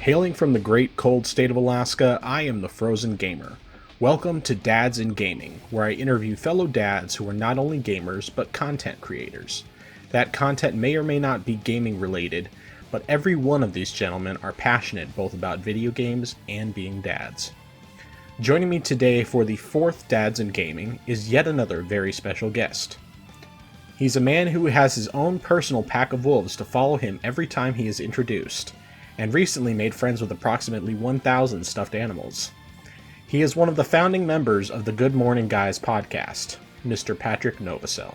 Hailing from the great cold state of Alaska, I am the Frozen Gamer. Welcome to Dads in Gaming, where I interview fellow dads who are not only gamers, but content creators. That content may or may not be gaming related, but every one of these gentlemen are passionate both about video games and being dads. Joining me today for the fourth Dads in Gaming is yet another very special guest. He's a man who has his own personal pack of wolves to follow him every time he is introduced, and recently made friends with approximately 1,000 stuffed animals. He is one of the founding members of the Good Morning Guys podcast, Mr. Patrick Novosel.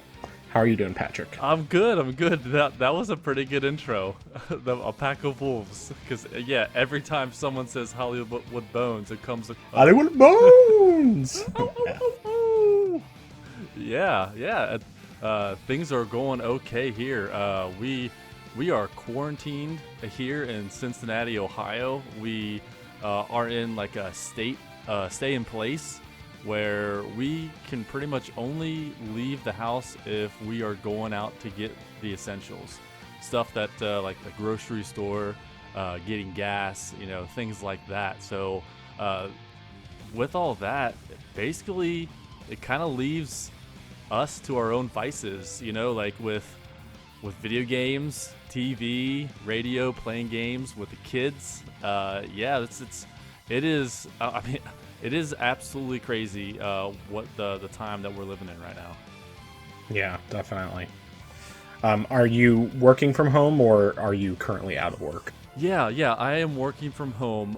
How are you doing, Patrick? I'm good. That was a pretty good intro. A pack of wolves. Because, yeah, every time someone says Hollywood Bones, it comes... Hollywood Bones! Yeah. Things are going okay here. We are quarantined here in Cincinnati, Ohio. We are in like a stay in place where we can pretty much only leave the house if we are going out to get the essentials. Stuff that like the grocery store, getting gas, things like that. So with all that, basically it kind of leaves us to our own vices, like with video games, TV, radio, playing games with the kids. It is absolutely crazy what the time that we're living in right now. Yeah, definitely. Are you working from home or are you currently out of work? Yeah, I am working from home.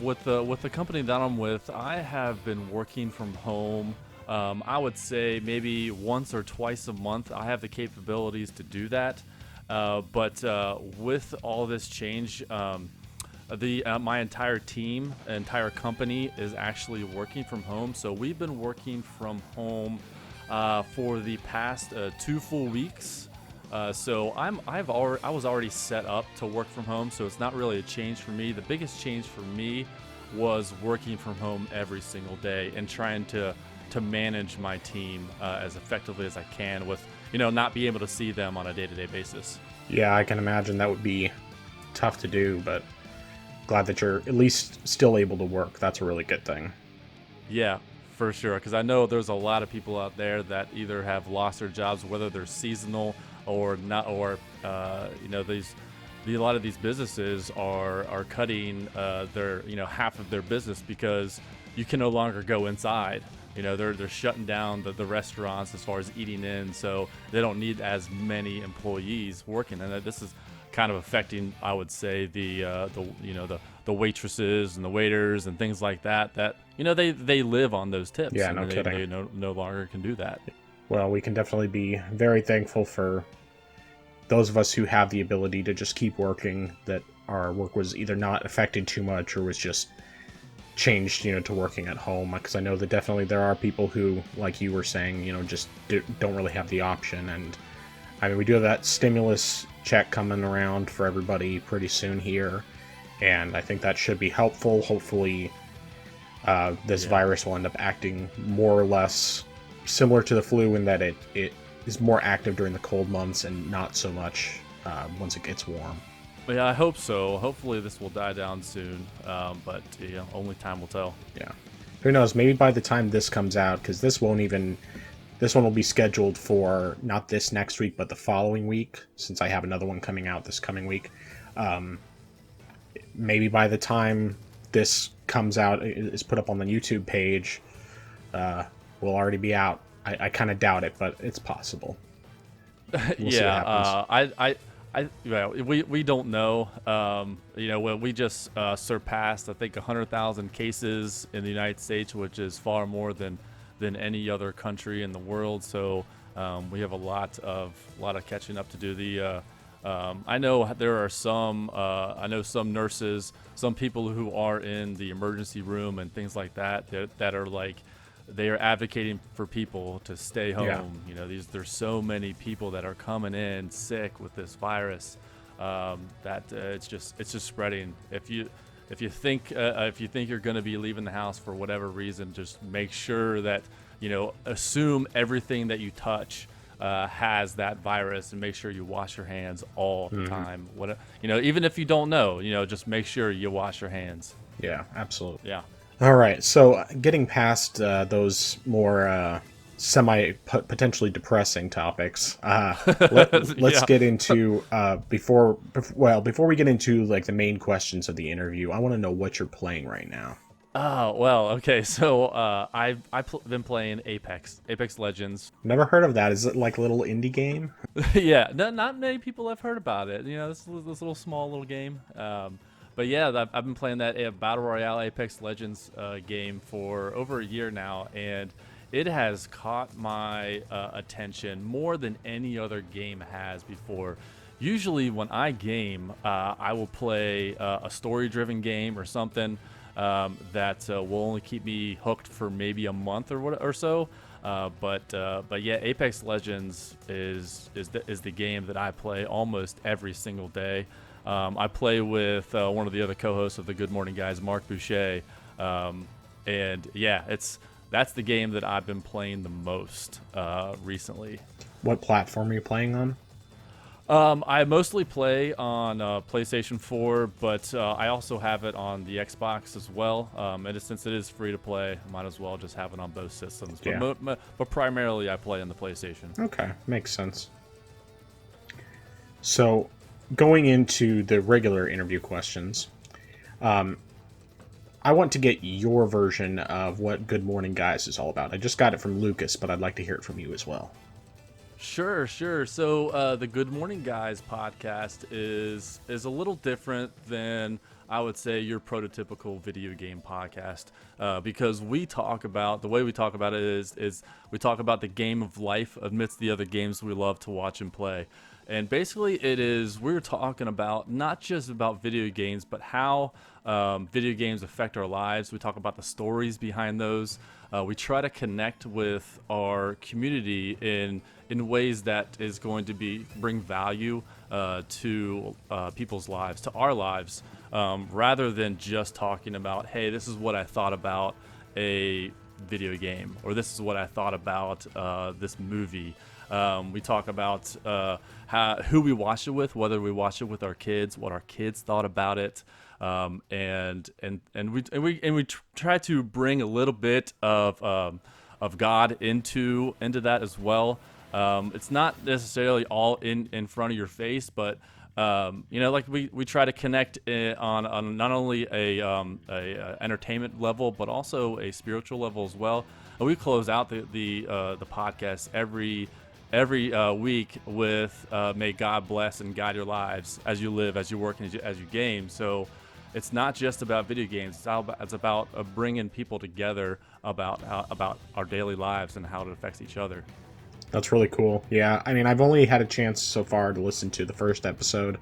With the company that I'm with, I have been working from home. I would say maybe once or twice a month. I have the capabilities to do that. But with all this change, my entire team, entire company is actually working from home. So we've been working from home for the past 2 full weeks. So I was already set up to work from home. So it's not really a change for me. The biggest change for me was working from home every single day and trying to manage my team as effectively as I can with, not being able to see them on a day-to-day basis. Yeah, I can imagine that would be tough to do, but glad that you're at least still able to work. That's a really good thing. Yeah, for sure. Because I know there's a lot of people out there that either have lost their jobs, whether they're seasonal or not, or a lot of these businesses are cutting their half of their business because you can no longer go inside. They're shutting down the restaurants as far as eating in, so they don't need as many employees working. And this is kind of affecting, I would say, the waitresses and the waiters and things like that. That they live on those tips. Yeah, and no kidding. They no longer can do that. Well, we can definitely be very thankful for those of us who have the ability to just keep working, that our work was either not affected too much or was just changed, to working at home. Because I know that definitely there are people who, like you were saying, just don't really have the option. And I mean, we do have that stimulus check coming around for everybody pretty soon here, and I think that should be helpful. Hopefully this virus will end up acting more or less similar to the flu in that it is more active during the cold months and not so much once it gets warm. Yeah, I hope so. Hopefully this will die down soon, but only time will tell. Yeah, who knows? Maybe by the time this comes out, because this one will be scheduled for not this next week, but the following week, since I have another one coming out this coming week. Maybe by the time this comes out, is put up on the YouTube page, will already be out. I kind of doubt it, but it's possible. We'll see what happens. We don't know. When we just surpassed, I think, 100,000 cases in the United States, which is far more than any other country in the world. So we have a lot of catching up to do. I know there are some nurses, some people who are in the emergency room and things like that are like, they are advocating for people to stay home. Yeah. There's so many people that are coming in sick with this virus that it's just spreading. If you think you're going to be leaving the house for whatever reason, just make sure that assume everything that you touch has that virus, and make sure you wash your hands all the Mhm. time. Even if you don't know, just make sure you wash your hands. Yeah, absolutely. Yeah. All right, so getting past those more potentially depressing topics, let's Yeah. get into before we get into like the main questions of the interview. I want to know what you're playing right now. Oh, well, okay. So I've been playing Apex Legends. Never heard of that. Is it like a little indie game? Yeah, not many people have heard about it. This little small little game. But yeah, I've been playing that Battle Royale Apex Legends game for over a year now, and it has caught my attention more than any other game has before. Usually, when I game, I will play a story-driven game or something that will only keep me hooked for maybe a month or so. But yeah, Apex Legends is the game that I play almost every single day. I play with one of the other co-hosts of the Good Morning Guys, Mark Boucher, and yeah, that's the game that I've been playing the most recently. What platform are you playing on? I mostly play on PlayStation 4, but I also have it on the Xbox as well. And since it is free to play, I might as well just have it on both systems. But, Yeah. but primarily, I play on the PlayStation. Okay, makes sense. So, going into the regular interview questions, I want to get your version of what Good Morning Guys is all about. I just got it from Lucas, but I'd like to hear it from you as well. Sure. So the Good Morning Guys podcast is a little different than, I would say, your prototypical video game podcast, because the way we talk about it is we talk about the game of life amidst the other games we love to watch and play. And basically we're talking about not just about video games, but how video games affect our lives. We talk about the stories behind those. We try to connect with our community in ways that is going to bring value to people's lives, to our lives, rather than just talking about, hey, this is what I thought about a video game, or this is what I thought about this movie. We talk about who we watch it with, whether we watch it with our kids, what our kids thought about it, and we try to bring a little bit of God into that as well. It's not necessarily all in front of your face, but like we try to connect on not only a entertainment level, but also a spiritual level as well. And we close out the podcast every week with may God bless and guide your lives as you live, as you work, and as you game. So it's not just about video games. It's about bringing people together about our daily lives and how it affects each other. That's really cool. Yeah, I mean, I've only had a chance so far to listen to the first episode,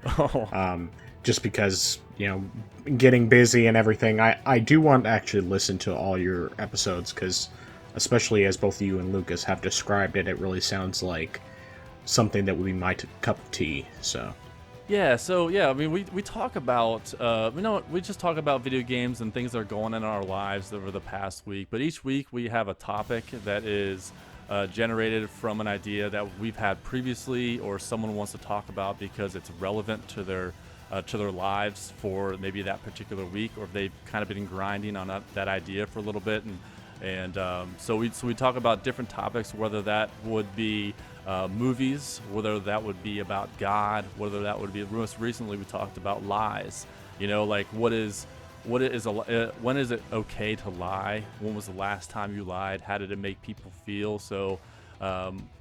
just because, getting busy and everything. I do want to actually listen to all your episodes, because especially as both you and Lucas have described it, it really sounds like something that would be my cup of tea. So I mean, we talk about we just talk about video games and things that are going on in our lives over the past week. But each week we have a topic that is generated from an idea that we've had previously, or someone wants to talk about because it's relevant to their lives for maybe that particular week, or if they've kind of been grinding on that idea for a little bit, and so we talk about different topics, whether that would be movies, whether that would be about God, whether that would be, most recently we talked about lies. Like when is it okay to lie? When was the last time you lied? How did it make people feel? So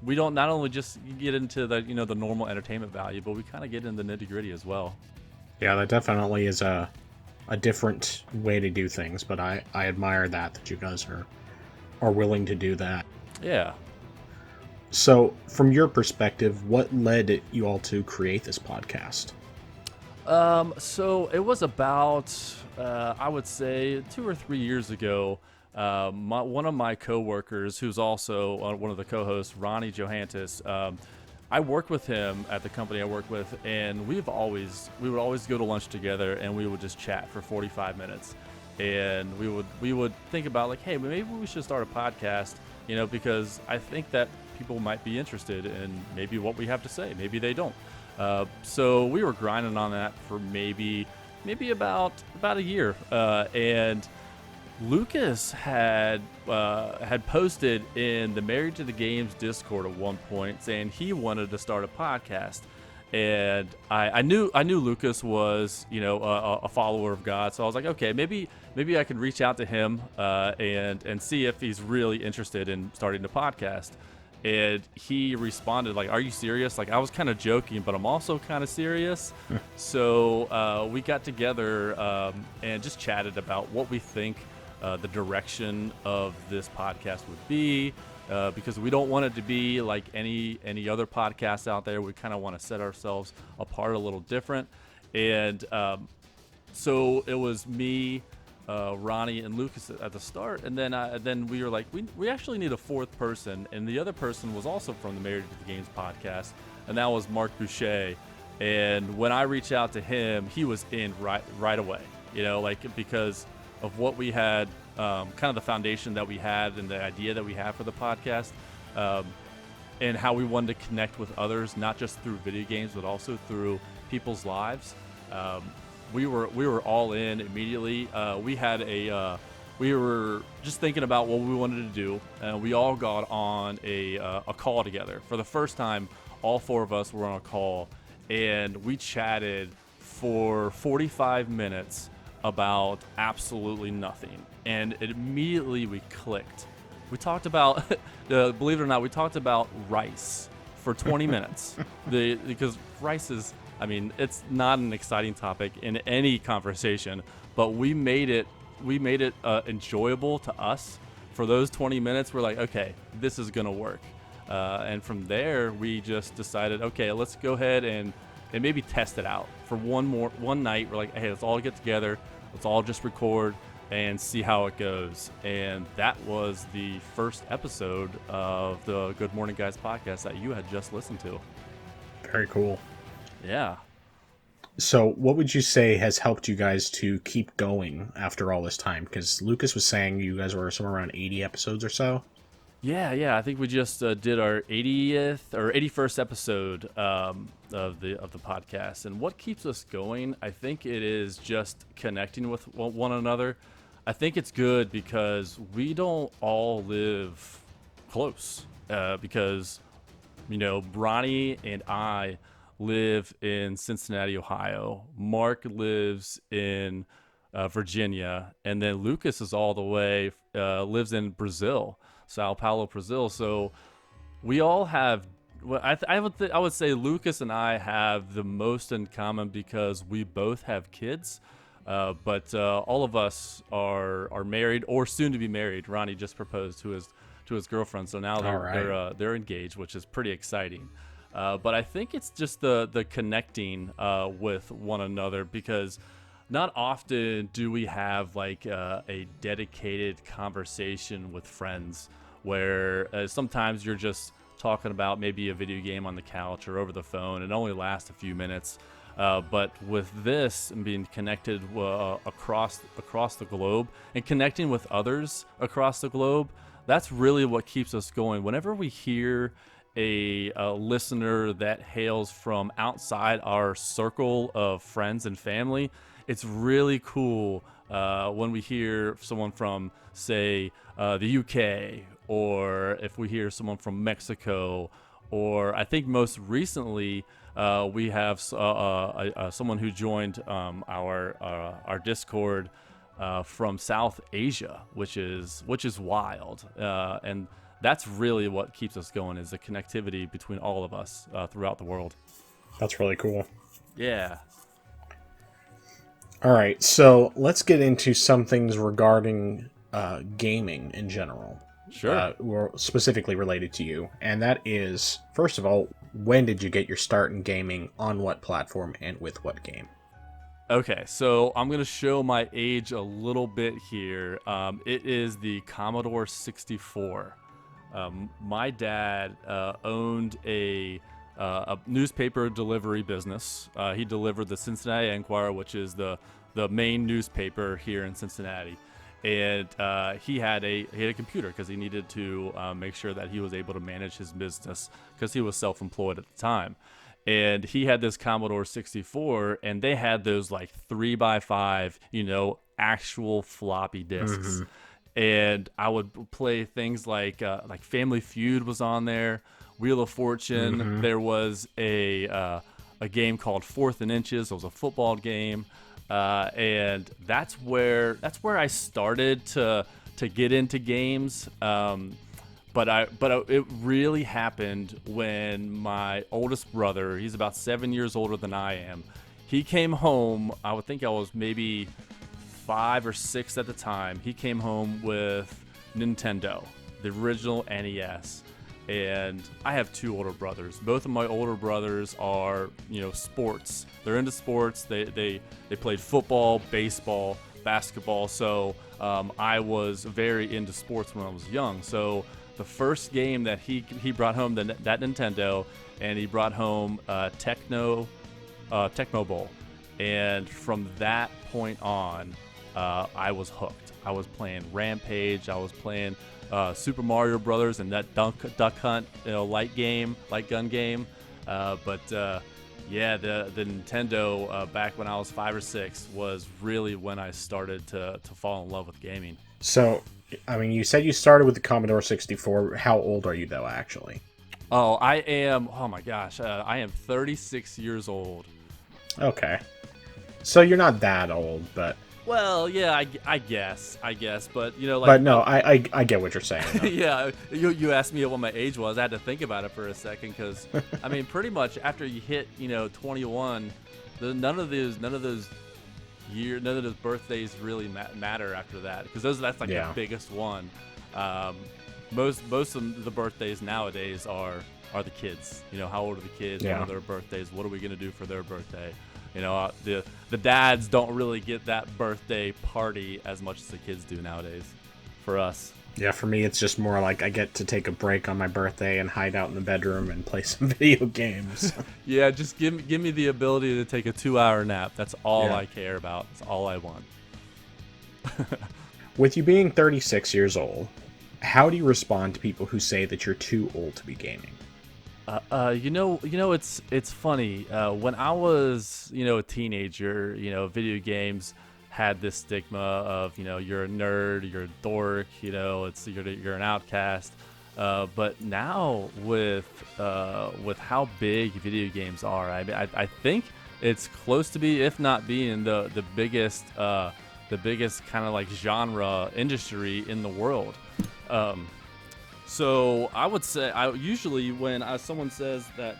we don't not only just get into the the normal entertainment value, but we kind of get into the nitty-gritty as well. Yeah, that definitely is a different way to do things, but I admire that you guys are willing to do that. Yeah. So, from your perspective, what led you all to create this podcast? So it was about, I would say 2 or 3 years ago. One of my coworkers, who's also one of the co-hosts, Ronnie Johantis, I work with him at the company I work with, and we would always go to lunch together, and we would just chat for 45 minutes. And we would think about, like, hey, maybe we should start a podcast, because I think that people might be interested in maybe what we have to say. Maybe they don't. So we were grinding on that for maybe about a year, and Lucas had posted in the Married to the Games Discord at one point saying he wanted to start a podcast, and I knew Lucas was a follower of God, so I was like, okay, maybe I can reach out to him and see if he's really interested in starting a podcast. And he responded like, "Are you serious?" Like, I was kind of joking, but I'm also kind of serious. So we got together and just chatted about what we think the direction of this podcast would be, because we don't want it to be like any other podcast out there. We kind of want to set ourselves apart a little different. And so it was me, Ronnie, and Lucas at the start, and then we were like, we actually need a fourth person, and the other person was also from the Married to the Games podcast, and that was Mark Boucher. And when I reached out to him, he was in right away, because of what we had, kind of the foundation that we had and the idea that we had for the podcast, and how we wanted to connect with others, not just through video games, but also through people's lives. We were all in immediately. We were just thinking about what we wanted to do, and we all got on a call together. For the first time, all four of us were on a call, and we chatted for 45 minutes about absolutely nothing. And immediately we clicked. We talked about, believe it or not, we talked about rice for 20 minutes. Because rice is, it's not an exciting topic in any conversation, but we made it enjoyable to us. For those 20 minutes, we're like, okay, this is gonna work. And from there, we just decided, okay, let's go ahead and maybe test it out for one night. We're like, hey, let's all get together, let's all just record and see how it goes. And that was the first episode of the Good Morning Guys podcast that you had just listened to. Very cool. Yeah. So what would you say has helped you guys to keep going after all this time? Because Lucas was saying you guys were somewhere around 80 episodes or so. Yeah. I think we just did our 80th or 81st episode of the podcast. And what keeps us going, I think it is just connecting with one another. I think it's good because we don't all live close. Because, Ronnie and I live in Cincinnati, Ohio. Mark lives in Virginia, and then Lucas is all the way lives in Brazil, Sao Paulo, Brazil. So we all have. I would say Lucas and I have the most in common because we both have kids, but all of us are married or soon to be married. Ronnie just proposed to his girlfriend, so now they're engaged, which is pretty exciting. But I think it's just the connecting with one another, because not often do we have like a dedicated conversation with friends where sometimes you're just talking about maybe a video game on the couch or over the phone. It only lasts a few minutes. But with this and being connected across the globe and connecting with others across the globe, that's really what keeps us going. Whenever we hear a listener that hails from outside our circle of friends and family, it's really cool when we hear someone from, say, the UK, or if we hear someone from Mexico, or I think most recently we have someone who joined our Discord from South Asia, which is wild, and that's really what keeps us going, is the connectivity between all of us throughout the world. That's really cool. Yeah. All right, so let's get into some things regarding gaming in general. Sure. Or specifically related to you. And that is, first of all, when did you get your start in gaming, on what platform, and with what game? Okay, so I'm going to show my age a little bit here. It is the Commodore 64. My dad owned a newspaper delivery business. He delivered the Cincinnati Enquirer, which is the main newspaper here in Cincinnati. and he had a computer because he needed to make sure that he was able to manage his business because he was self-employed at the time. And he had this Commodore 64, and they had those like 3x5, actual floppy disks. Mm-hmm. And I would play things like Family Feud was on there, Wheel of Fortune. Mm-hmm. There was a game called Fourth and Inches. It was a football game, and that's where I started to get into games. But it really happened when my oldest brother, he's about 7 years older than I am, he came home. I would think I was maybe 5 or 6 at the time. He came home with Nintendo, the original NES. And I have 2 older brothers. Both of my older brothers are, sports. They're into sports. They played football, baseball, basketball. So I was very into sports when I was young. So the first game that he brought home, that Nintendo, and he brought home Techno Bowl. And from that point on, I was hooked. I was playing Rampage. I was playing Super Mario Brothers and that Duck Hunt, light gun game. Yeah, the Nintendo back when I was 5 or 6 was really when I started to fall in love with gaming. So, I mean, you said you started with the Commodore 64. How old are you, though, actually? Oh, I am. Oh my gosh, I am 36 years old. Okay. So you're not that old, but... Well, yeah, I guess, but But no, I get what you're saying. Yeah, you asked me what my age was. I had to think about it for a second because, I mean, pretty much after you hit 21, none of those birthdays really matter after that because that's like the biggest one. Most of the birthdays nowadays are the kids. How old are the kids? Yeah. When are their birthdays? What are we gonna do for their birthday? The dads don't really get that birthday party as much as the kids do nowadays. For us. Yeah, for me, it's just more like I get to take a break on my birthday and hide out in the bedroom and play some video games. Yeah, just give me the ability to take a 2-hour nap. That's all I care about. That's all I want. With you being 36 years old, how do you respond to people who say that you're too old to be gaming? It's funny. When I was, a teenager, video games had this stigma of, you're a nerd, you're a dork, you're an outcast. But now with how big video games are, I think it's close to be, if not being the biggest kind of like genre industry in the world. So I would say I usually when someone says that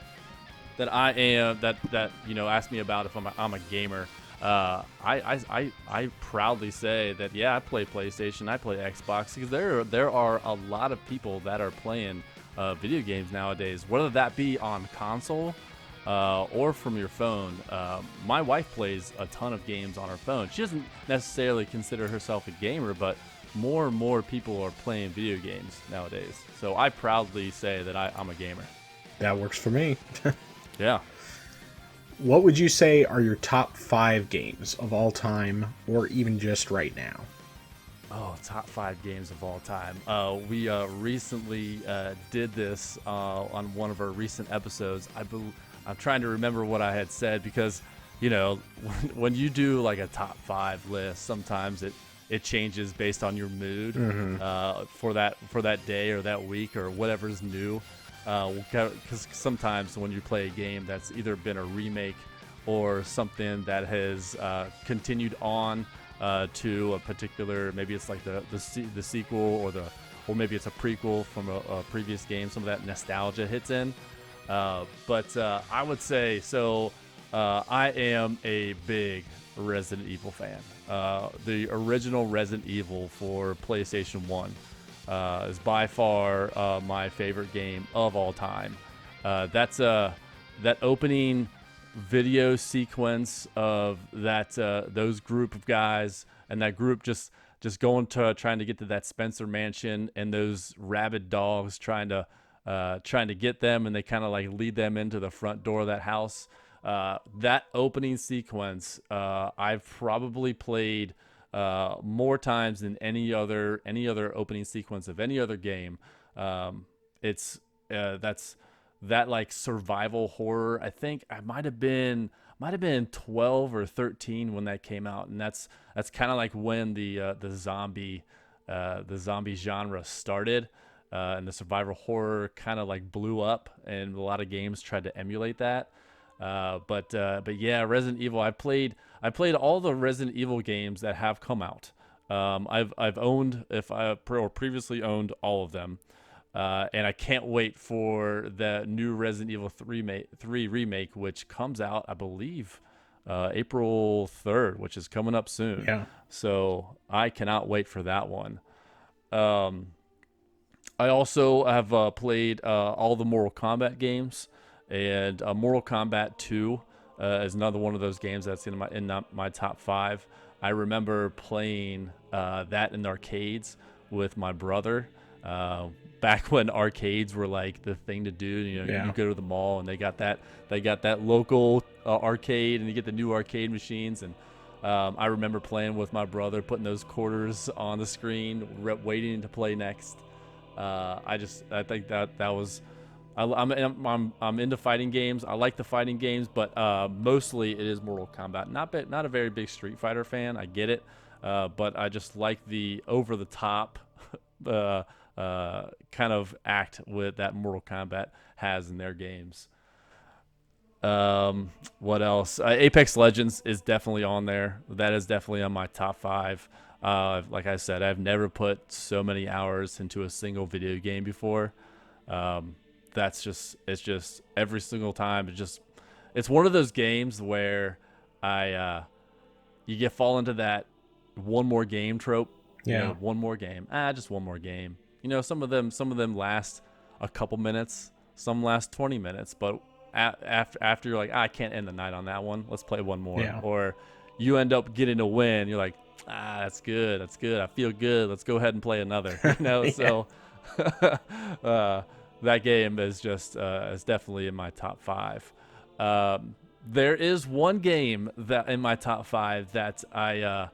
I am ask me about if I'm a gamer, I proudly say that I play PlayStation, I play Xbox because there are a lot of people that are playing video games nowadays, whether that be on console or from your phone. My wife plays a ton of games on her phone. She doesn't necessarily consider herself a gamer, but more and more people are playing video games nowadays. So I proudly say that I'm a gamer. That works for me. Yeah. What would you say are your top 5 games of all time, or even just right now? Oh, top 5 games of all time. We recently did this on one of our recent episodes. I'm trying to remember what I had said because, when you do like a top 5 list, sometimes it changes based on your mood for that day or that week or whatever's new. Because sometimes when you play a game that's either been a remake or something that has continued on to a particular, maybe it's like the sequel or maybe it's a prequel from a previous game. Some of that nostalgia hits in. But I would say so. I am a big Resident Evil fan. The original Resident Evil for PlayStation 1 is by far my favorite game of all time. That's that opening video sequence of those group of guys and that group just going to trying to get to that Spencer mansion and those rabid dogs trying to get them, and they kind of like lead them into the front door of that house. That opening sequence, I've probably played more times than any other opening sequence of any other game. It's that's that like survival horror. I think I might have been 12 or 13 when that came out, and that's kind of like when the zombie genre started, and the survival horror kind of like blew up, and a lot of games tried to emulate that. But yeah, Resident Evil. I played all the Resident Evil games that have come out. I've owned or previously owned all of them, and I can't wait for the new Resident Evil 3 remake, which comes out, I believe, April 3rd, which is coming up soon. Yeah. So I cannot wait for that one. I also have played all the Mortal Kombat games, and Mortal Kombat 2 is another one of those games that's in my top 5. I remember playing that in the arcades with my brother. Back when arcades were like the thing to do, you go to the mall and they got that local arcade, and you get the new arcade machines. And I remember playing with my brother, putting those quarters on the screen, waiting to play next. I think that was. I'm into fighting games. I like the fighting games, but mostly it is Mortal Kombat. Not a very big Street Fighter fan. I get it, but I just like the over the top kind of act with that Mortal Kombat has in their games. What else? Apex Legends is definitely on there. That is definitely on my top 5. Like I said, I've never put so many hours into a single video game before. It's just every single time. It's one of those games where you fall into that one more game trope. Yeah. One more game. Just one more game. Some of them last a couple minutes. Some last 20 minutes. But after you're like, I can't end the night on that one. Let's play one more. Yeah. Or you end up getting a win. You're like, that's good. I feel good. Let's go ahead and play another. Yeah. So that game is definitely in my top 5. There is one game that in my top 5 that I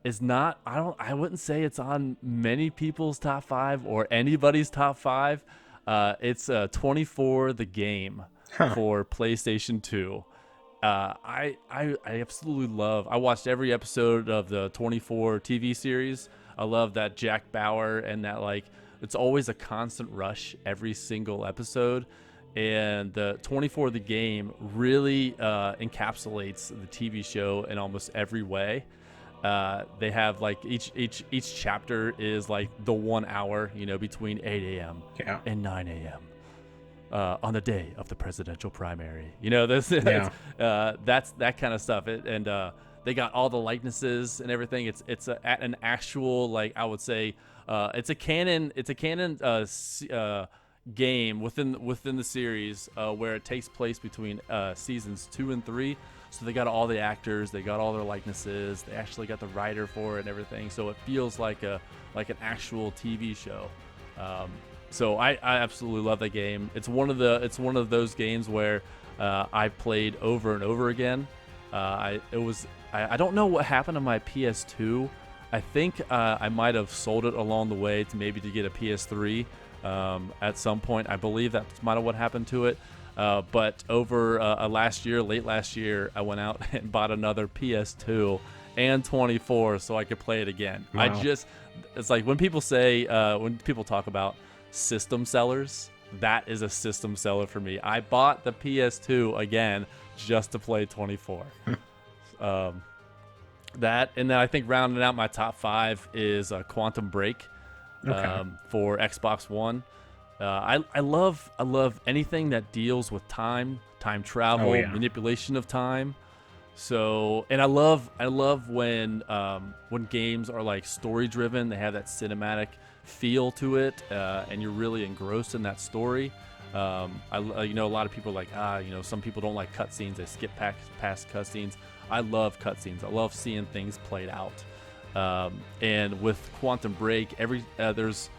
wouldn't say it's on many people's top 5 or anybody's top 5. It's 24 the game for PlayStation 2. I absolutely love. I watched every episode of the 24 TV series. I love that Jack Bauer, and that it's always a constant rush every single episode. And the 24 the game really encapsulates the TV show in almost every way. They have each chapter is like the 1 hour, between 8 a.m. and 9 a.m. On the day of the presidential primary. That's that kind of stuff. They got all the likenesses and everything. It's an actual, I would say, it's a canon game within the series where it takes place between seasons 2 and 3. So they got all the actors, they got all their likenesses, they actually got the writer for it and everything. So it feels like an actual TV show. So I absolutely love that game. It's one of those games where I played over and over again. I don't know what happened to my PS2. I think I might have sold it along the way to get a PS3 at some point. I believe that's might have what happened to it. But over late last year, I went out and bought another PS2 and 24 so I could play it again. Wow. It's like when people talk about system sellers, that is a system seller for me. I bought the PS2 again just to play 24. That, and then I think rounding out my top 5 is Quantum Break for Xbox One. I love anything that deals with time travel, manipulation of time. So, and I love when games are story driven. They have that cinematic feel to it, and you're really engrossed in that story. A lot of people are some people don't like cutscenes. They skip past cutscenes. I love cutscenes. I love seeing things played out. And with Quantum Break, there's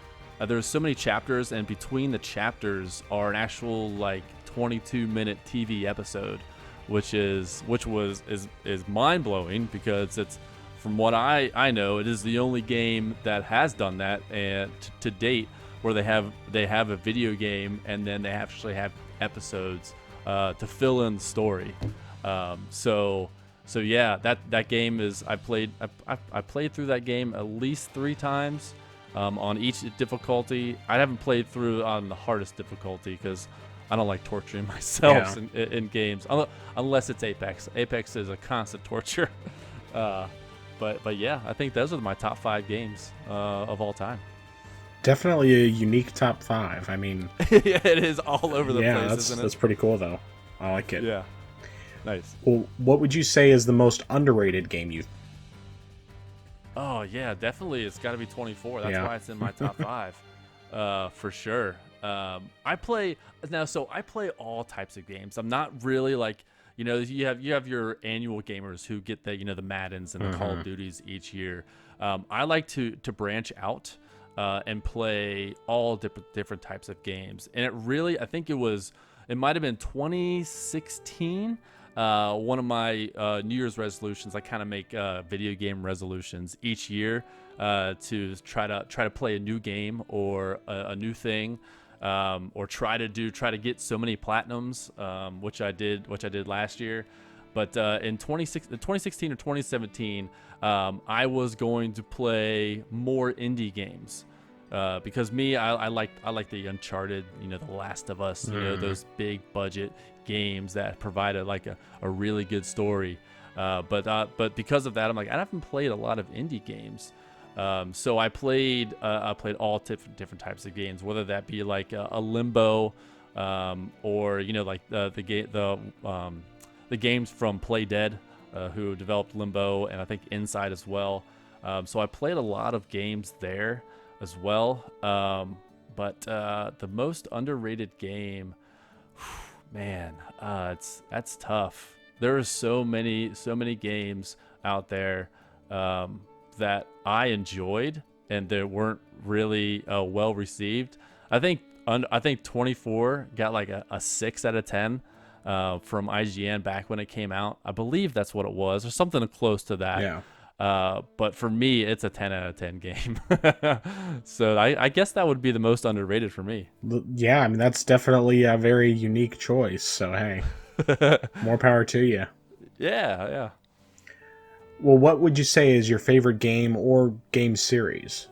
so many chapters, and between the chapters are an actual 22-minute TV episode, which is mind blowing because it's from what I know, it is the only game that has done that, and to date, where they have a video game and then they actually have episodes to fill in the story. So yeah, that game is I played through that game at least 3 times on each difficulty. I haven't played through on the hardest difficulty because I don't like torturing myself in games unless it's Apex. Apex is a constant torture. But yeah, I think those are my top 5 games of all time. Definitely a unique top 5. I mean, yeah, it is all over the place, isn't it? That's pretty cool, though. I like it. Yeah, nice. Well, what would you say is the most underrated game you've... Oh yeah, definitely. It's got to be 24. That's why it's in my top 5, for sure. I play all types of games. I'm not really like, you have your annual gamers who get the the Maddens and the Call of Duties each year. I like to branch out and play all different types of games. And I think it might have been 2016. One of my New Year's resolutions, I kind of make video game resolutions each year to try to play a new game or a new thing, or try to get so many platinums, which I did last year. But in 2016 or 2017, I was going to play more indie games. Because I like the Uncharted, The Last of Us, those big budget games that provide a really good story. But because of that, I'm like, I haven't played a lot of indie games. So I played all different types of games, whether that be like a Limbo, or like the games from Play Dead, who developed Limbo, and I think Inside as well. So I played a lot of games there as well. But the most underrated game, man, that's tough. There are so many games out there that I enjoyed and they weren't really well received. I think 24 got like a 6 out of 10 from IGN back when it came out. I believe that's what it was, or something close to that. Yeah. But for me, it's a 10 out of 10 game. So I guess that would be the most underrated for me. Yeah, I mean, that's definitely a very unique choice. So, hey, more power to you. Yeah. Well, what would you say is your favorite game or game series?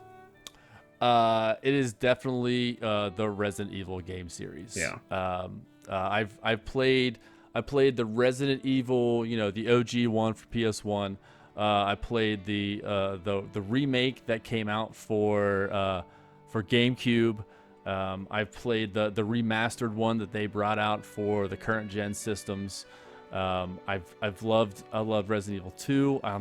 It is definitely the Resident Evil game series. Yeah. I played the Resident Evil, the OG one for PS1. I played the remake that came out for GameCube. I've played the remastered one that they brought out for the current gen systems. I loved Resident Evil 2. I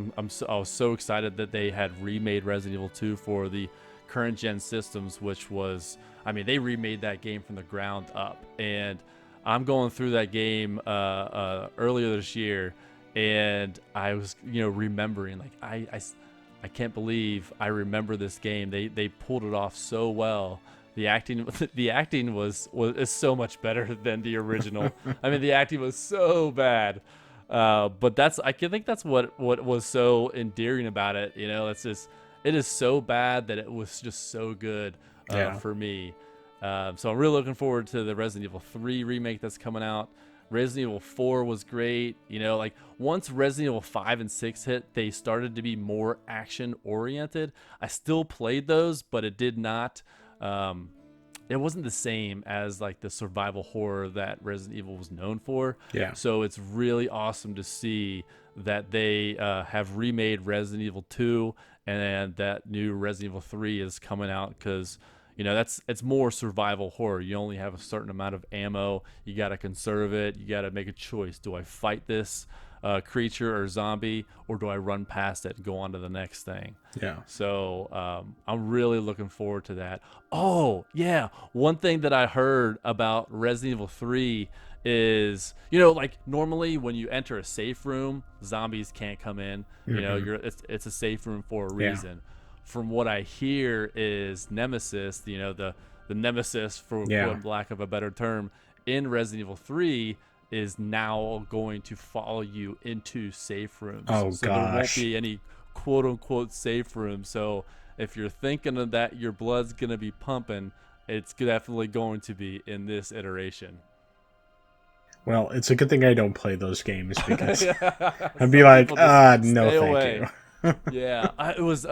was so excited that they had remade Resident Evil 2 for the current gen systems, which was, they remade that game from the ground up. And I'm going through that game earlier this year, and I was remembering, like, I can't believe I remember this game. They pulled it off so well. The acting is so much better than the original. The acting was so bad, but I think that's what was so endearing about it. It is so bad that it was just so good for me. So I'm really looking forward to the Resident Evil 3 remake that's coming out. Resident Evil 4 was great. Once Resident Evil 5 and 6 hit, they started to be more action oriented. I still played those, but it did not. It wasn't the same as like the survival horror that Resident Evil was known for. Yeah. So it's really awesome to see that they have remade Resident Evil 2, and that new Resident Evil 3 is coming out, because it's more survival horror. You only have a certain amount of ammo. You got to conserve it. You got to make a choice. Do I fight this creature or zombie, or do I run past it and go on to the next thing? Yeah. So I'm really looking forward to that. Oh, yeah. One thing that I heard about Resident Evil 3 is, like normally when you enter a safe room, zombies can't come in. It's a safe room for a reason. Yeah. From what I hear is Nemesis, the Nemesis, for lack of a better term, in Resident Evil 3 is now going to follow you into safe rooms. Oh, so gosh. there won't be any quote unquote safe room. So if you're thinking of that, your blood's gonna be pumping, it's definitely going to be in this iteration. Well, it's a good thing I don't play those games because Yeah, I'd be some like, people just no, stay thank you. away. Yeah, it was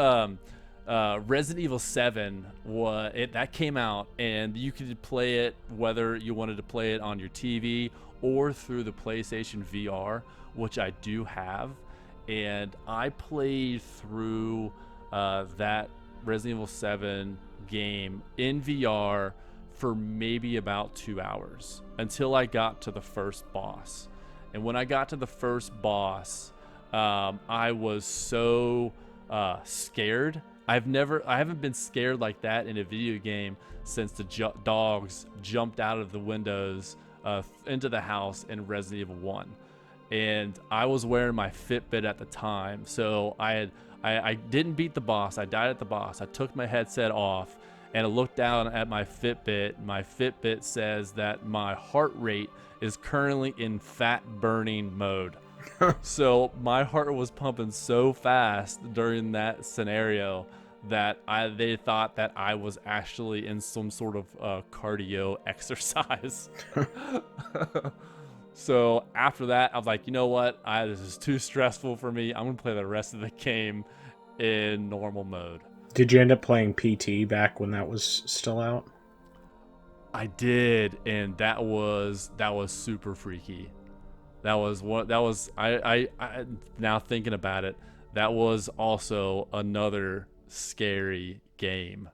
Resident Evil 7. That came out, and you could play it whether you wanted to play it on your TV or through the PlayStation VR, which I do have. And I played through that Resident Evil 7 game in VR for maybe about 2 hours until I got to the first boss. And when I got to the first boss, I was so scared. I haven't been scared like that in a video game since the dogs jumped out of the windows into the house in Resident Evil 1. And I was wearing my Fitbit at the time, so I didn't beat the boss. I died at the boss. I took my headset off and I looked down at my Fitbit. My Fitbit says that my heart rate is currently in fat burning mode. So my heart was pumping so fast during that scenario that they thought that I was actually in some sort of cardio exercise. So after that, I was like, you know what? This is too stressful for me. I'm going to play the rest of the game in normal mode. Did you end up playing PT back when that was still out? I did, and that was super freaky. That was what that was. I now thinking about it, that was also another scary game.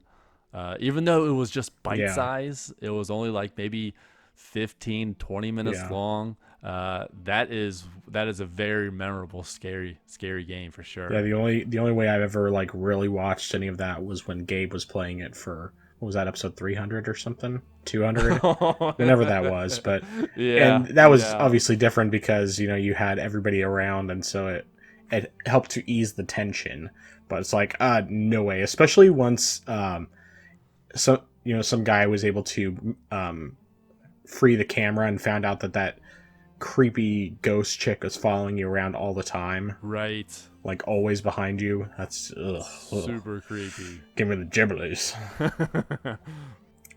Even though it was just bite size, it was only like maybe 15-20 minutes long. That is a very memorable scary game for sure. Yeah, the only way I've ever like really watched any of that was when Gabe was playing it for, what was that, episode 300 or something, 200, whenever that was. But and that was obviously different because you had everybody around, and so it helped to ease the tension. But it's like, no way, especially once some guy was able to free the camera and found out that creepy ghost chick was following you around all the time. Right. Like always behind you. That's super creepy. Give me the gibberlies.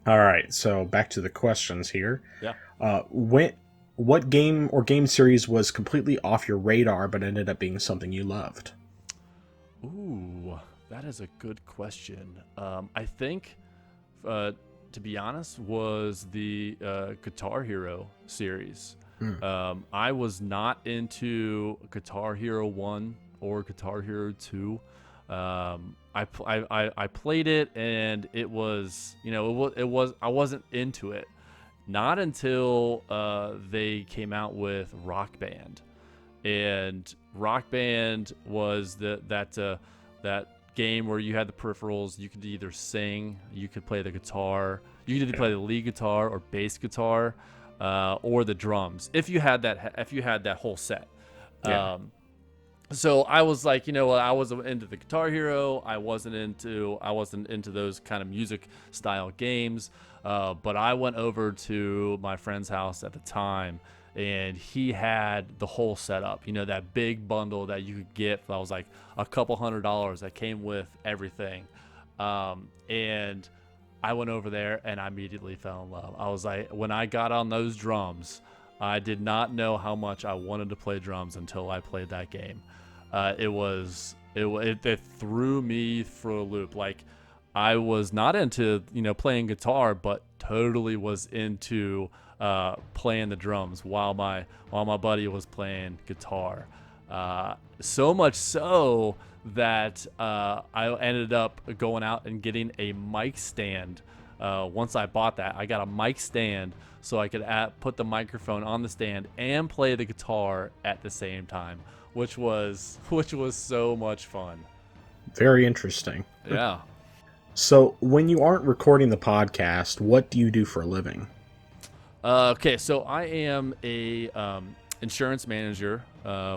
All right, so back to the questions here. Yeah. What game or game series was completely off your radar but ended up being something you loved? Ooh, that is a good question. I think, to be honest, was the Guitar Hero series. I was not into Guitar Hero 1 or Guitar Hero 2. I played it, and it was, I wasn't into it. Not until they came out with Rock Band. And Rock Band was that game where you had the peripherals. You could either sing, you could play the guitar, you could either play the lead guitar or bass guitar, or the drums if you had that whole set. So I was like, I wasn't into the Guitar Hero. I wasn't into those kind of music style games. But I went over to my friend's house at the time, and he had the whole setup. That big bundle that you could get. That was like a couple $100 that came with everything. And I went over there and I immediately fell in love. I was like, when I got on those drums, I did not know how much I wanted to play drums until I played that game. It threw me for a loop. Like, I was not into playing guitar, but totally was into playing the drums while my buddy was playing guitar. So much so that I ended up going out and getting a mic stand. Once I bought that, I got a mic stand so I could put the microphone on the stand and play the guitar at the same time, which was so much fun. Very interesting. Yeah. So when you aren't recording the podcast, what do you do for a living? Okay, so I am a insurance manager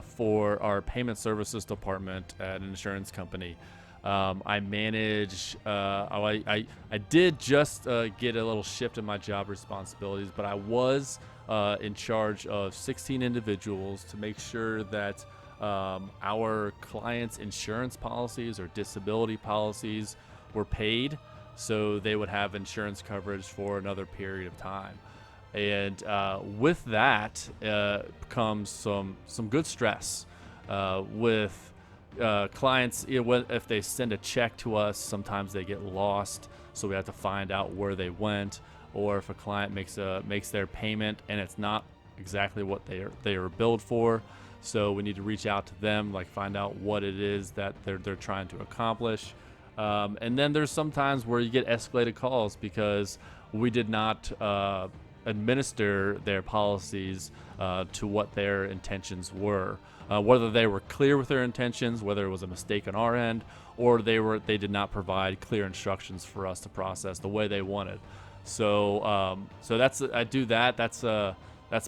for our payment services department at an insurance company. I manage. I did just get a little shift in my job responsibilities, but I was in charge of 16 individuals to make sure that our clients' insurance policies or disability policies were paid, so they would have insurance coverage for another period of time. And with that comes some good stress with clients. If they send a check to us, sometimes they get lost, so we have to find out where they went. Or if a client makes their payment and it's not exactly what they are billed for, so we need to reach out to them, like find out what it is that they're trying to accomplish. And then there's some times where you get escalated calls because we did not administer their policies to what their intentions were. Whether they were clear with their intentions, whether it was a mistake on our end, or they did not provide clear instructions for us to process the way they wanted. So I do that. That's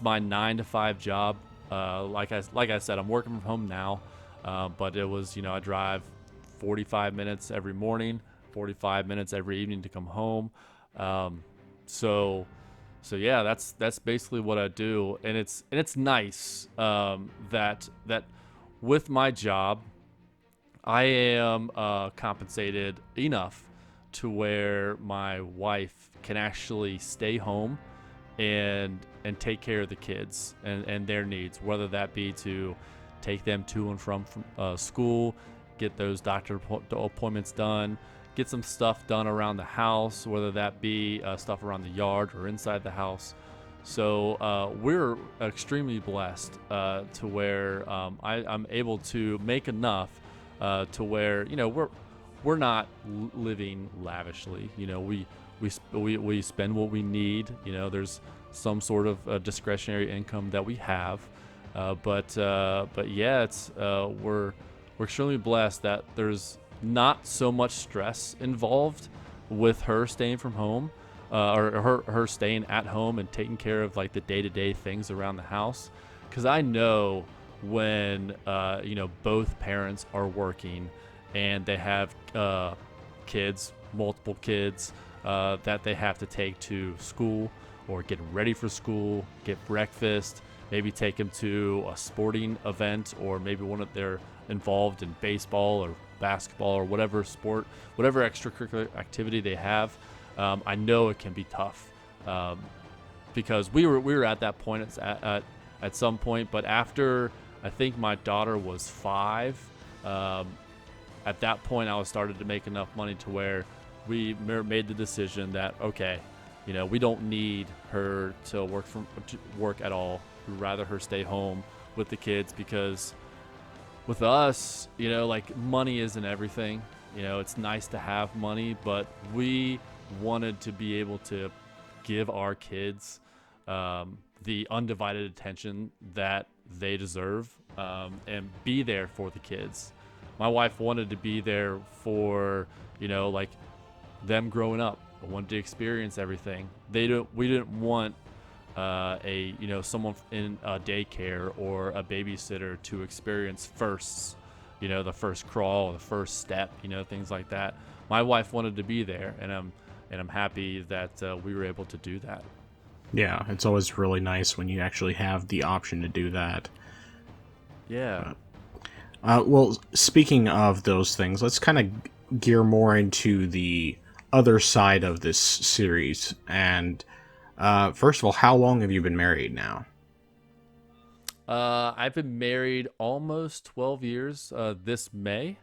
my 9 to 5 job. Like I said, I'm working from home now, but it was, I drive 45 minutes every morning, 45 minutes every evening to come home. So yeah, that's basically what I do, and it's nice that with my job, I am compensated enough to where my wife can actually stay home and take care of the kids and their needs, whether that be to take them to and from school, get those doctor appointments done, get some stuff done around the house, whether that be stuff around the yard or inside the house. So we're extremely blessed to where I'm able to make enough to where we're not living lavishly. We spend what we need. There's some sort of discretionary income that we have, but yeah, we're extremely blessed that there's not so much stress involved with her staying from home, or her staying at home and taking care of like the day-to-day things around the house. Because I know when both parents are working and they have multiple kids that they have to take to school or get ready for school, get breakfast, maybe take them to a sporting event, or maybe they're involved in baseball or basketball or whatever sport, whatever extracurricular activity they have. I know it can be tough because we were at that point at some point, but after I think my daughter was 5, at that point I was started to make enough money to where we made the decision that okay, we don't need her to work at all. We'd rather her stay home with the kids, because with us, like money isn't everything. It's nice to have money, but we wanted to be able to give our kids the undivided attention that they deserve, and be there for the kids. My wife wanted to be there for, like them growing up. I wanted to experience everything. We didn't want someone in a daycare or a babysitter to experience firsts, the first crawl, the first step, things like that. My wife wanted to be there, and I'm happy that we were able to do that. Yeah, it's always really nice when you actually have the option to do that. Yeah. Well, speaking of those things, let's kind of gear more into the other side of this series. And first of all, how long have you been married now? I've been married almost 12 years this May,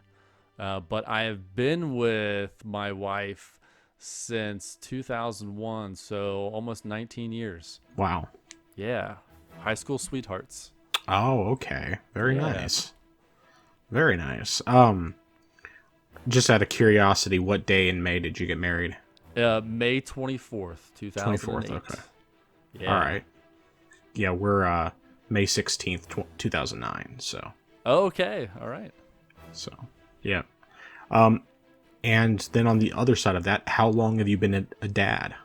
but I have been with my wife since 2001, so almost 19 years. Wow. Yeah, high school sweethearts. Oh, okay. Very Yeah. nice. Very nice. Just out of curiosity, what day in May did you get married? May 24th, 2008. 24th, okay. Yeah. All right. Yeah, we're May 16th, 2009, so. Okay, all right. So, yeah. And then on the other side of that, how long have you been a dad?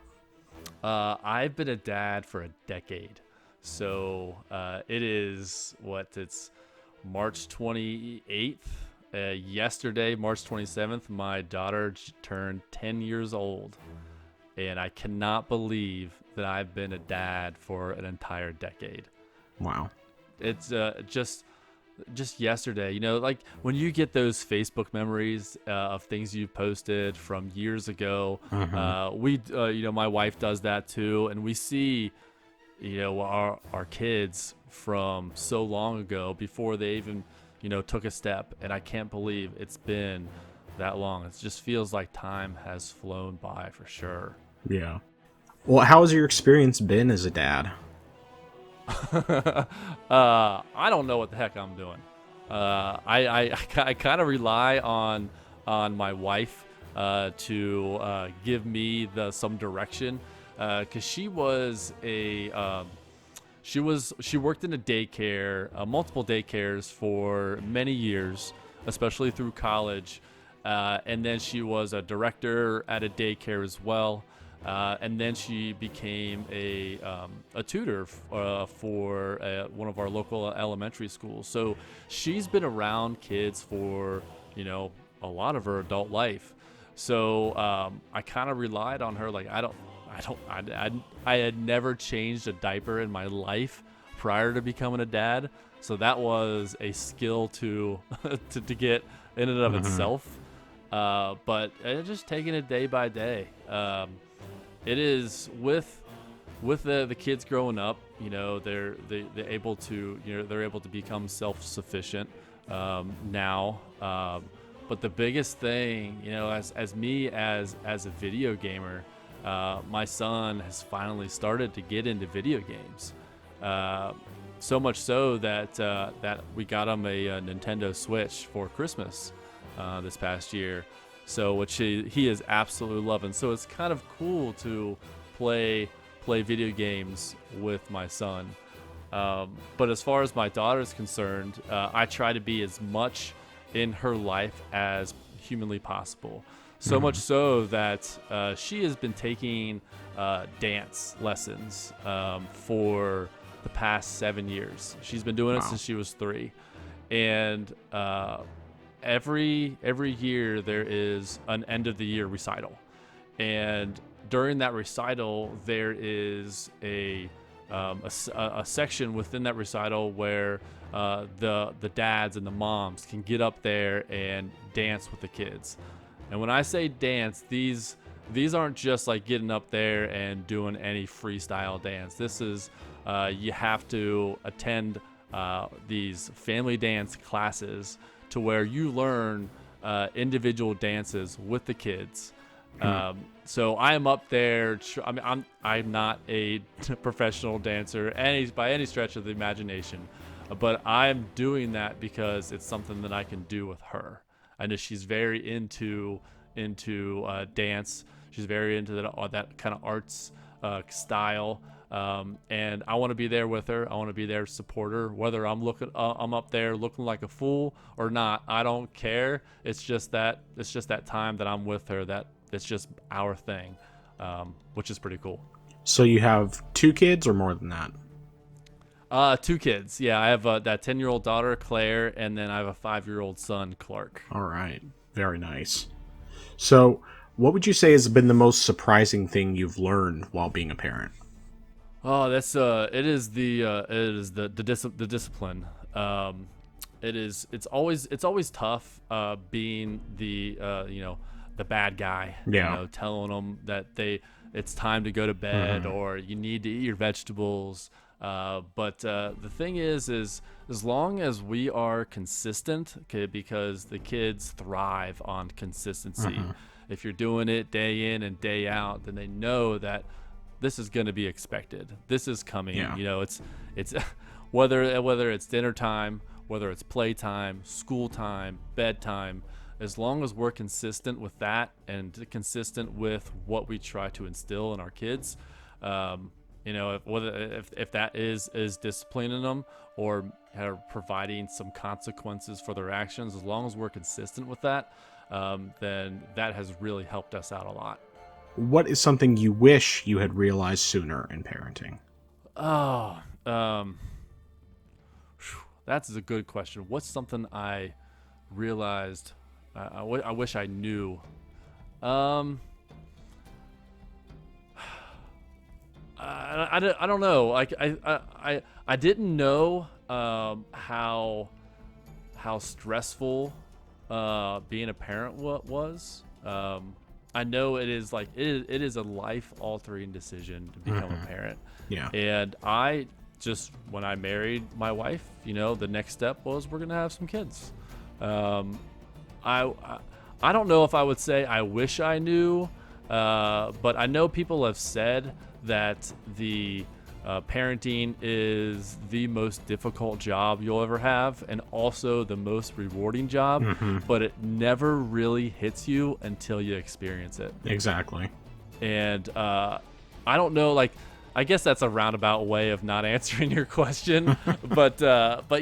I've been a dad for a decade. So it is it's March 28th. Yesterday, March 27th, my daughter turned 10 years old. And I cannot believe that I've been a dad for an entire decade. Wow. It's just just yesterday, like when you get those Facebook memories of things you posted from years ago, Mm-hmm. my wife does that too, and we see, our kids from so long ago before they even, took a step, and I can't believe it's been that long. It just feels like time has flown by for sure. Yeah. Well, how has your experience been as a dad? I don't know what the heck I'm doing. I kind of rely on my wife to give me some direction, because she worked in a daycare, multiple daycares for many years, especially through college, and then she was a director at a daycare as well. And then she became a tutor for one of our local elementary schools. So she's been around kids for, a lot of her adult life. So I kind of relied on her. Like I had never changed a diaper in my life prior to becoming a dad. So that was a skill to to get in and of Mm-hmm. itself. But just taking it day by day. It is with the kids growing up, they're able to, they're able to become self-sufficient now. But the biggest thing, as me as a video gamer, my son has finally started to get into video games. Uh, so much so that we got him a Nintendo Switch for Christmas this past year. So which he is absolutely loving. So it's kind of cool to play video games with my son. But as far as my daughter is concerned, I try to be as much in her life as humanly possible. So much Mm-hmm. so that she has been taking dance lessons for the past 7 years. She's been doing it Wow. since she was 3, and every year there is an end of the year recital, and during that recital there is a section within that recital where the dads and the moms can get up there and dance with the kids. And when I say dance, these aren't just like getting up there and doing any freestyle dance. This is you have to attend these family dance classes to where you learn individual dances with the kids. Hmm. So I am up there. I mean, I'm not a professional dancer by any stretch of the imagination, but I'm doing that because it's something that I can do with her. I know she's very into dance. She's very into that kind of arts style. And I want to be there with her. I want to be there to support her, whether I'm up there looking like a fool or not. I don't care. It's just that time that I'm with her. That it's just our thing, which is pretty cool. So you have two kids or more than that? 2 kids. Yeah, I have that 10-year-old daughter Claire, and then I have a 5-year-old son Clark. All right. Very nice. So, what would you say has been the most surprising thing you've learned while being a parent? Oh, that's the discipline. It's always tough being the bad guy, Yeah. telling them that it's time to go to bed Hmm. or you need to eat your vegetables. But the thing is as long as we are consistent, okay, because the kids thrive on consistency. Hmm. If you're doing it day in and day out, then they know that this is going to be expected. This is coming. Yeah. It's whether it's dinner time, whether it's playtime, school time, bedtime. As long as we're consistent with that and consistent with what we try to instill in our kids, if that is disciplining them or providing some consequences for their actions, as long as we're consistent with that, then that has really helped us out a lot. What is something you wish you had realized sooner in parenting? Oh, that's a good question. What's something I realized I wish I knew? Um, I don't know. Like I didn't know how how stressful being a parent was. I know it is like it is a life-altering decision to become a parent. Yeah. And I just, when I married my wife, the next step was we're gonna have some kids. I don't know if I would say I wish I knew, but I know people have said that the parenting is the most difficult job you'll ever have, and also the most rewarding job, but it never really hits you until you experience it. Exactly. And I don't know, like, I guess that's a roundabout way of not answering your question, but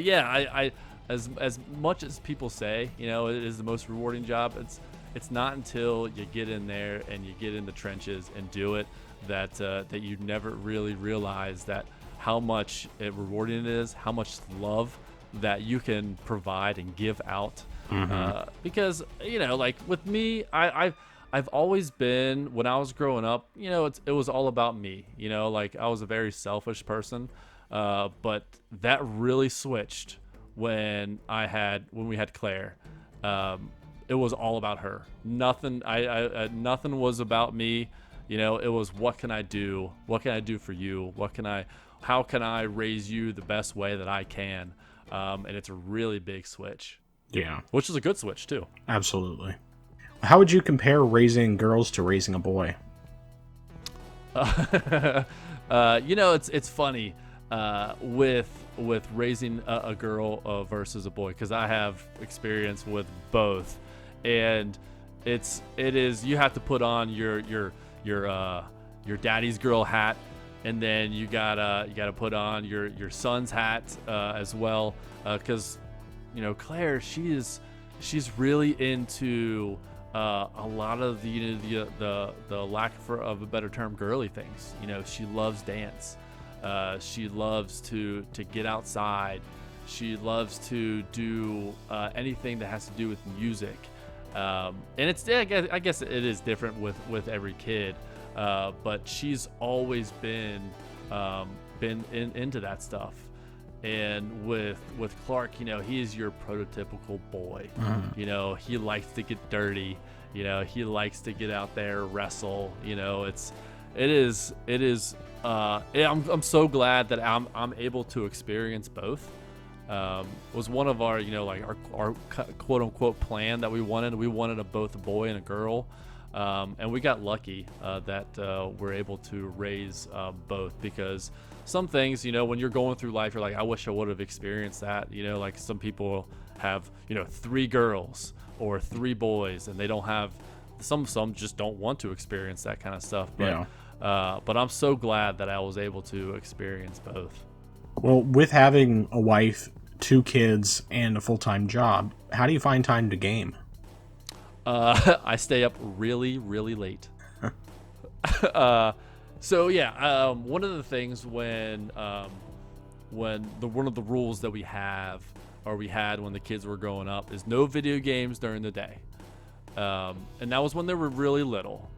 yeah, I as much as people say, it is the most rewarding job, it's not until you get in there and you get in the trenches and do it that you never really realize that how much rewarding it is, how much love that you can provide and give out. Because like with me, I've always been, when I was growing up, it was all about me. Like I was a very selfish person, but that really switched when we had Claire. It was all about her. Nothing nothing was about me. It was, what can I do? What can I do for you? How can I raise you the best way that I can? And it's a really big switch. Yeah. Which is a good switch too. Absolutely. How would you compare raising girls to raising a boy? It's funny with raising a girl versus a boy, because I have experience with both, and it is, you have to put on your daddy's girl hat, and then you gotta put on your son's hat as well, because Claire, she's really into a lot of the lack of a better term, girly things. She loves dance. She loves to get outside. She loves to do anything that has to do with music. And I guess it is different with every kid, but she's always been into that stuff. And with Clark, he is your prototypical boy. He likes to get dirty. He likes to get out there, wrestle. I'm so glad that I'm able to experience both. It was one of our, our quote unquote plan that we wanted. We wanted both a boy and a girl. And we got lucky that we're able to raise both, because some things, when you're going through life, you're like, I wish I would have experienced that. Like some people have, 3 girls or 3 boys, and they don't have, some just don't want to experience that kind of stuff. But, but I'm so glad that I was able to experience both. Well, with having a wife, 2 kids, and a full-time job, how do you find time to game? I stay up really, really late. So yeah, one of the things when one of the rules that we had when the kids were growing up is no video games during the day. And that was when they were really little.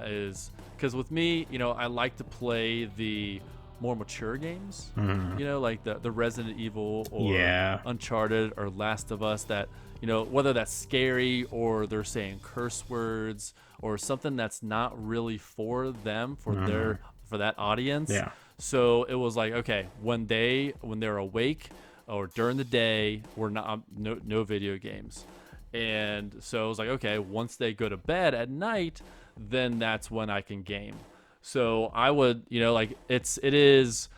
Is because with me, I like to play the more mature games, like the Resident Evil or Uncharted or Last of Us, that, whether that's scary or they're saying curse words or something that's not really for them, for that audience. Yeah. So it was like, okay, when they're awake or during the day, we're not no video games. And so it was like, okay, once they go to bed at night, then that's when I can game. So I would, it is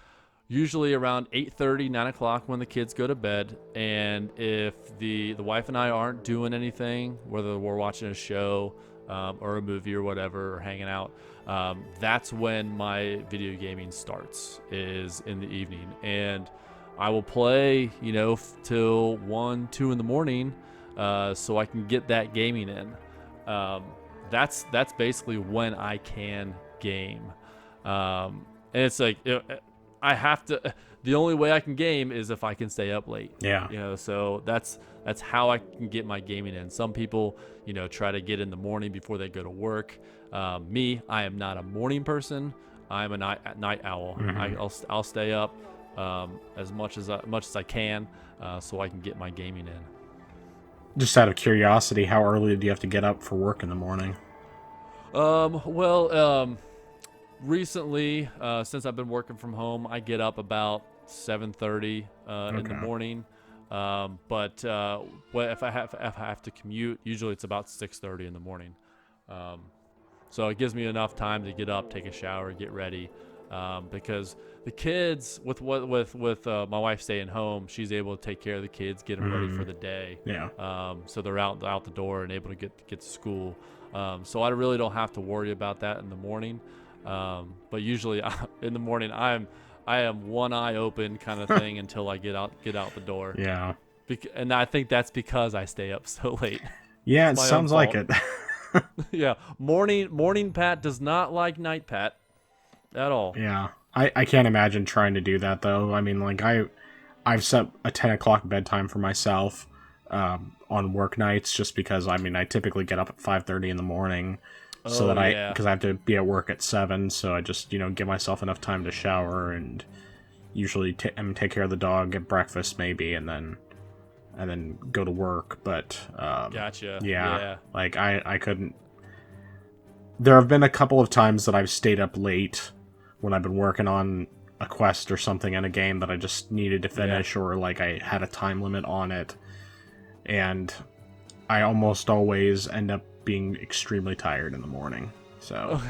usually around 8:30, 9 o'clock when the kids go to bed. And if the wife and I aren't doing anything, whether we're watching a show or a movie or whatever, or hanging out, that's when my video gaming starts, is in the evening. And I will play, till 1, 2 in the morning, so I can get that gaming in. That's basically when I can game. And it's like, I have to, the only way I can game is if I can stay up late. Yeah. So that's how I can get my gaming in. Some people, try to get in the morning before they go to work. Me, I am not a morning person. I'm a night owl. Mm-hmm. I'll stay up as much as I can, so I can get my gaming in. Just out of curiosity, how early do you have to get up for work in the morning? Well, recently, since I've been working from home, I get up about 7:30 in the Okay. morning. But if I have to commute, usually it's about 6:30 in the morning. Um, so it gives me enough time to get up, take a shower, get ready. Because the kids, with my wife staying home, she's able to take care of the kids, get them ready for the day. Yeah. So they're out the door and able to get to school. So I really don't have to worry about that in the morning. But usually in the morning, I am one eye open kind of thing until I get out the door. Yeah. And I think that's because I stay up so late. Yeah, It's it my own sounds like fault. it. Yeah, morning Pat does not like night Pat at all. Yeah. I can't imagine trying to do that though. I mean, like I've set a 10 o'clock bedtime for myself on work nights just because I mean I typically get up at 5:30 in the morning so Oh that yeah, because I have to be at work at 7, so I just give myself enough time to shower and usually take care of the dog, get breakfast maybe, and then go to work. But gotcha. yeah, Yeah, like I couldn't. There have been a couple of times that I've stayed up late when I've been working on a quest or something in a game that I just needed to yeah. finish, or like I had a time limit on it, and I almost always end up being extremely tired in the morning. So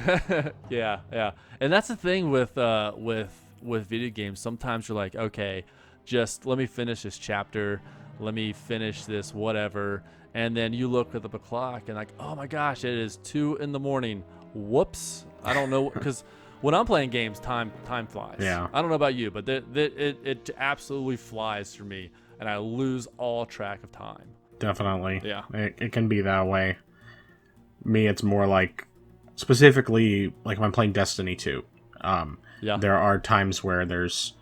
Yeah, yeah. And that's the thing with video games. Sometimes you're like, okay, just let me finish this chapter, let me finish this whatever, and then you look at the clock and like, oh my gosh, it is 2 in the morning. Whoops, I don't know because when I'm playing games, time flies. yeah, I don't know about you, but it absolutely flies for me, and I lose all track of time. definitely. Yeah, It can be that way. Me, it's more like specifically like if I'm playing Destiny 2. yeah. There are times where there's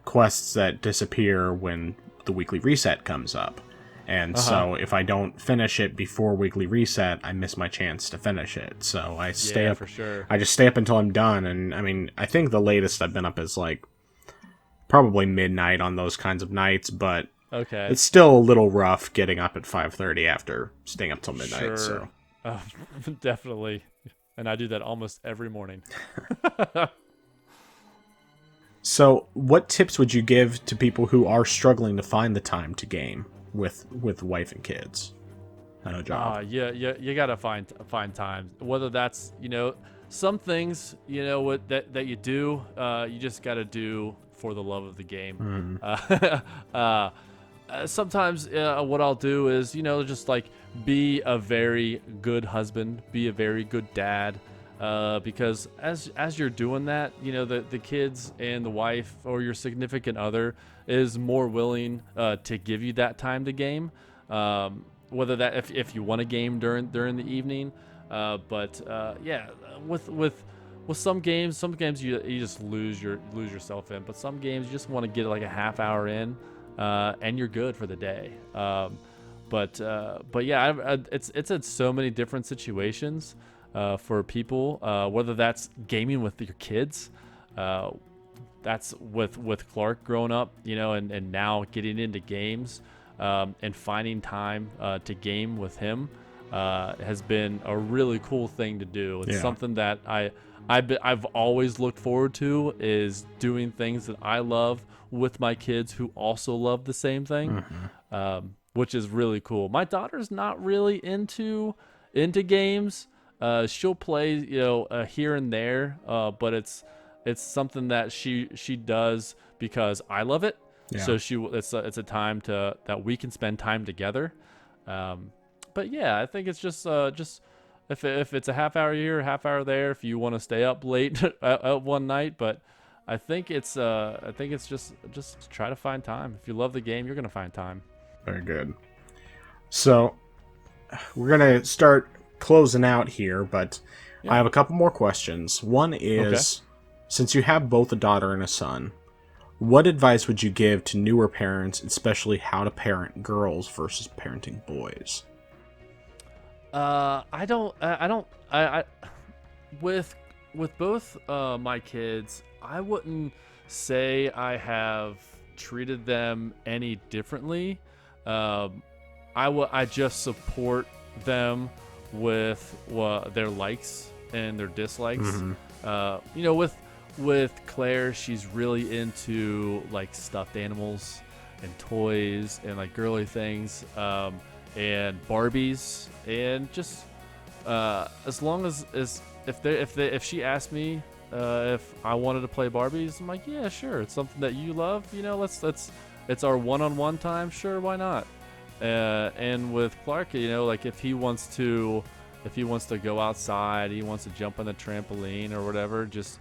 quests that disappear when the weekly reset comes up. And Uh huh. so if I don't finish it before weekly reset, I miss my chance to finish it. So I stay Yeah, up for sure. I just stay up until I'm done, and I mean, I think the latest I've been up is like probably midnight on those kinds of nights, but Okay. it's still a little rough getting up at 5:30 after staying up till midnight, Sure. so Uh, definitely. And I do that almost every morning. So, what tips would you give to people who are struggling to find the time to game with wife and kids and a job? Yeah, you gotta find time. Whether that's some things what that you do, you just gotta do for the love of the game. Mm, Uh, sometimes what I'll do is just like be a very good husband, be a very good dad. Because as you're doing that, the kids and the wife or your significant other is more willing to give you that time to game. Whether that if you want to game during the evening, but yeah, with some games you just lose yourself in, but some games you just want to get like a half hour in, and you're good for the day. But yeah, it's in so many different situations for people, whether that's gaming with your kids, that's with Clark growing up, and now getting into games, and finding time to game with him has been a really cool thing to do. It's yeah. something that I've always looked forward to, is doing things that I love with my kids who also love the same thing, Hmm. which is really cool. My daughter's not really into games. She'll play, here and there, but it's something that she does because I love it. Yeah. So it's a time that we can spend time together. But yeah, I think it's just if it's a half hour here, a half hour there, if you want to stay up late at one night, but I think it's just try to find time. If you love the game, you're gonna find time. Very good. So, we're going to start closing out here, but I Yeah. have a couple more questions. One Okay. is, since you have both a daughter and a son, what advice would you give to newer parents, especially how to parent girls versus parenting boys? I with both my kids, I wouldn't say I have treated them any differently. Um, I just support them with their likes and their dislikes. You know, with Claire, she's really into like stuffed animals and toys and like girly things, and Barbies, and just as long as if she asked me if I wanted to play Barbies, I'm like, yeah, sure. It's something that you love, you know. Let's it's our one-on-one time. Sure, why not? And with Clark, you know, like if he wants to go outside, he wants to jump on the trampoline or whatever, just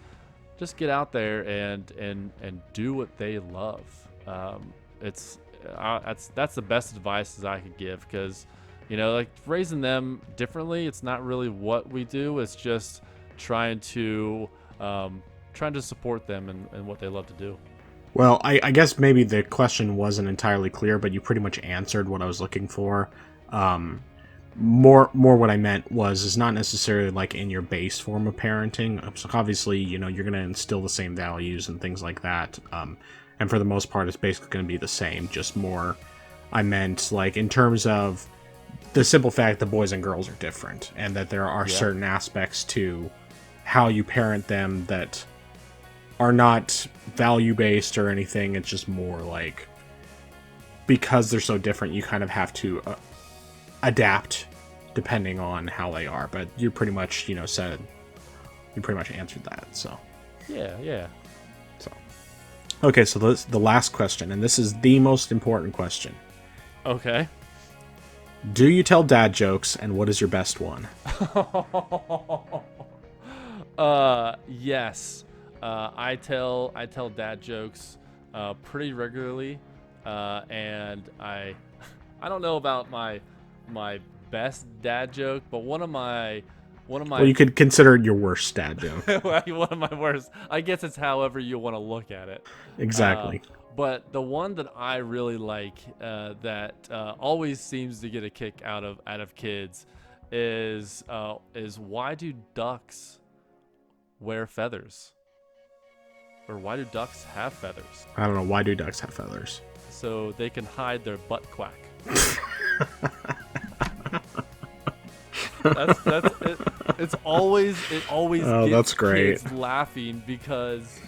get out there and do what they love. That's the best advice as I could give, because you know, like raising them differently, it's not really what we do. It's just trying to support them and what they love to do. Well, I guess maybe the question wasn't entirely clear, but you pretty much answered what I was looking for. More what I meant is not necessarily like in your base form of parenting. So obviously, you know, you're going to instill the same values and things like that. And for the most part, it's basically going to be the same, just more. I meant like in terms of the simple fact that boys and girls are different, and that there are certain aspects to how you parent them that are not value-based or anything. It's just more like, because they're so different, you kind of have to adapt depending on how they are. But you pretty much, you pretty much answered that. So yeah. So okay, so the last question, and this is the most important question. Okay. Do you tell dad jokes, and what is your best one? Yes. I tell dad jokes pretty regularly, and I don't know about my best dad joke, but one of my Well, you could consider it your worst dad joke. one of my worst. I guess it's however you want to look at it. Exactly. But the one that I really like, that always seems to get a kick out of kids, is why do ducks wear feathers? Or why do ducks have feathers? I don't know. Why do ducks have feathers? So they can hide their butt quack. That's it. It always Oh, gets that's great. kids laughing because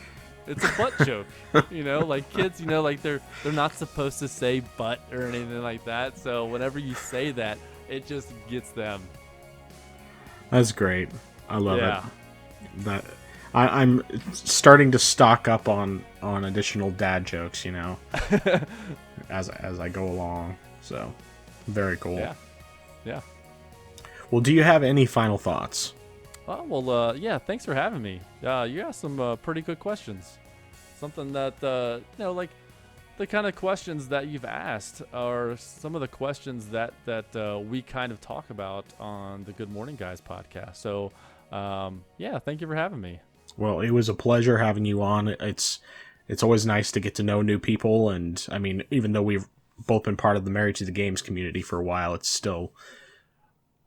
it's a butt joke. You know, like kids, you know, like they're not supposed to say butt or anything like that. So whenever you say that, it just gets them. That's great. I love it. That I'm starting to stock up on additional dad jokes, you know, as I go along. So very cool. Yeah. Well, do you have any final thoughts? Yeah. Thanks for having me. You asked some pretty good questions. Something that you know, like the kind of questions that you've asked are some of the questions that we kind of talk about on the Good Morning Guys podcast. So, yeah, thank you for having me. Well, it was a pleasure having you on. It's always nice to get to know new people, and I mean, even though we've both been part of the Married to the Games community for a while, it's still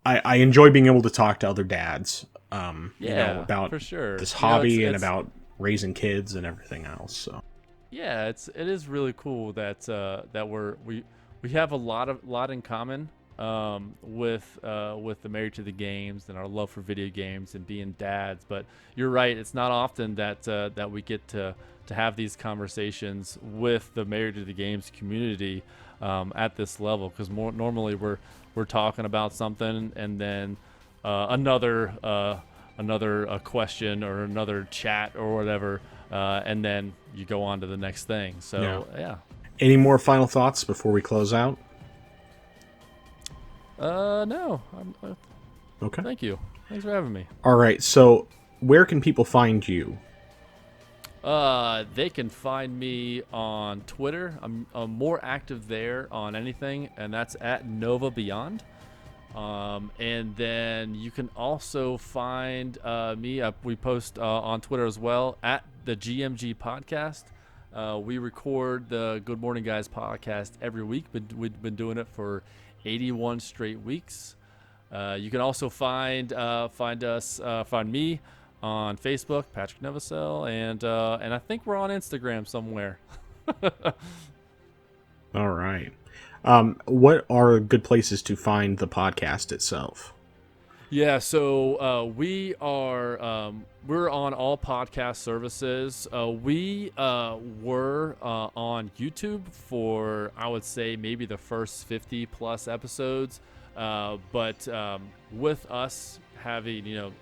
I enjoy being able to talk to other dads. You know, about for sure. this hobby and about raising kids and everything else. So yeah, it is really cool that we have a lot in common, with the Married to the Games and our love for video games and being dads. But you're right, it's not often that we get to have these conversations with the Married to the Games community at this level, because normally we're talking about something and then another question or another chat or whatever, and then you go on to the next thing. So yeah. Any more final thoughts before we close out? No. Okay. Thank you. Thanks for having me. All right. So where can people find you? They can find me on Twitter. I'm more active there on anything, and that's at Nova Beyond. And then you can also find me. We post on Twitter as well at the GMG Podcast. We record the Good Morning Guys podcast every week, but we've been doing it for 81 straight weeks. You can also find me on Facebook, Patrick Novosel, and I think we're on Instagram somewhere. All right. What are good places to find the podcast itself? Yeah, so we're on all podcast services. We were on YouTube for, I would say, maybe the first 50 plus episodes. But with us having,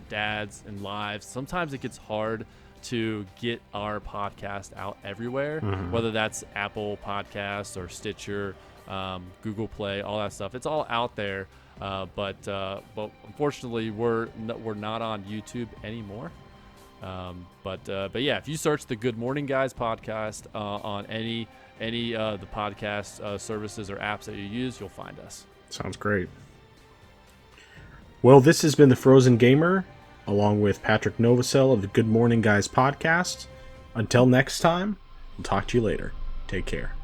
dads and lives, sometimes it gets hard to get our podcast out everywhere, whether that's Apple Podcasts or Stitcher, Google Play, all that stuff. It's all out there. But unfortunately, we're not on YouTube anymore. But yeah, if you search the Good Morning Guys podcast on any the podcast services or apps that you use, you'll find us. Sounds great. Well, this has been the Frozen Gamer, along with Patrick Novosel of the Good Morning Guys podcast. Until next time, we'll talk to you later. Take care.